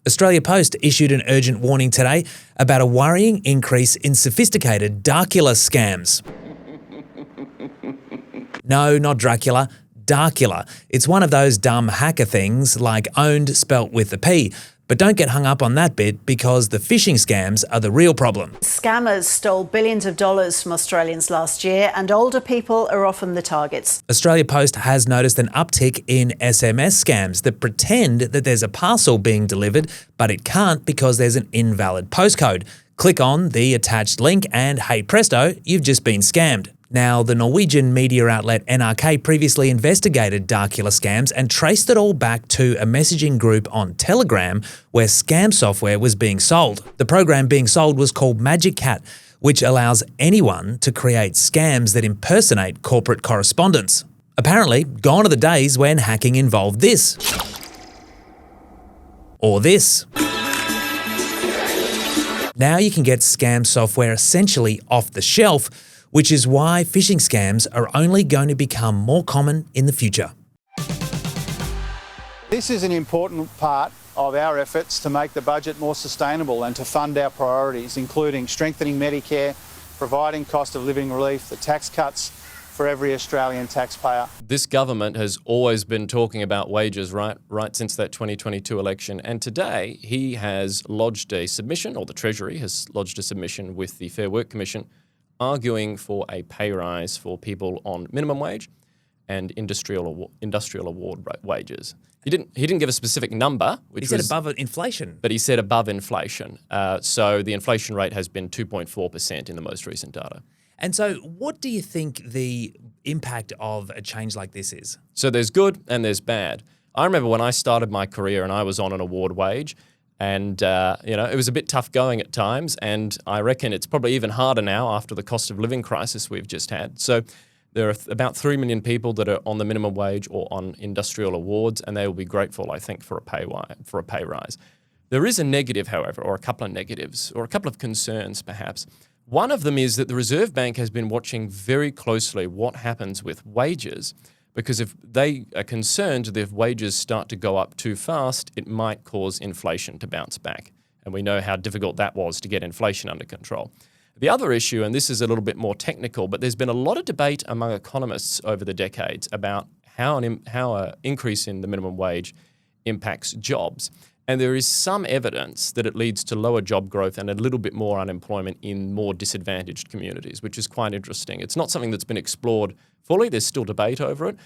Australia Post issued an urgent warning today about a worrying increase in sophisticated Darcula scams. No, not Dracula, Darcula. It's one of those dumb hacker things like owned spelt with a P. But don't get hung up on that bit because the phishing scams are the real problem. Scammers stole billions of dollars from Australians last year, and older people are often the targets. Australia Post has noticed an uptick in SMS scams that pretend that there's a parcel being delivered, but it can't because there's an invalid postcode. Click on the attached link and hey presto, you've just been scammed. Now, the Norwegian media outlet NRK previously investigated Darcula scams and traced it all back to a messaging group on Telegram where scam software was being sold. The program being sold was called Magic Cat, which allows anyone to create scams that impersonate corporate correspondence. Apparently, gone are the days when hacking involved this. Or this. Now you can get scam software essentially off the shelf, which is why phishing scams are only going to become more common in the future. This is an important part of our efforts to make the budget more sustainable and to fund our priorities, including strengthening Medicare, providing cost of living relief, the tax cuts for every Australian taxpayer. This government has always been talking about wages right since that 2022 election, and today he has lodged a submission, or the Treasury has lodged a submission with the Fair Work Commission, arguing for a pay rise for people on minimum wage and industrial award wages. He didn't give a specific number, which he said above inflation. But he said above inflation. So the inflation rate has been 2.4% in the most recent data. And so what do you think the impact of a change like this is? So there's good and there's bad. I remember when I started my career and I was on an award wage, and it was a bit tough going at times, and I reckon it's probably even harder now after the cost of living crisis we've just had. So there are about 3 million people that are on the minimum wage or on industrial awards, and they will be grateful, I think, for a pay rise. There is a negative, however, or a couple of negatives, or a couple of concerns perhaps. One of them is that the Reserve Bank has been watching very closely what happens with wages, because if they are concerned that if wages start to go up too fast, it might cause inflation to bounce back. And we know how difficult that was to get inflation under control. The other issue, and this is a little bit more technical, but there's been a lot of debate among economists over the decades about how an increase in the minimum wage impacts jobs. And there is some evidence that it leads to lower job growth and a little bit more unemployment in more disadvantaged communities, which is quite interesting. It's not something that's been explored fully. There's still debate over it.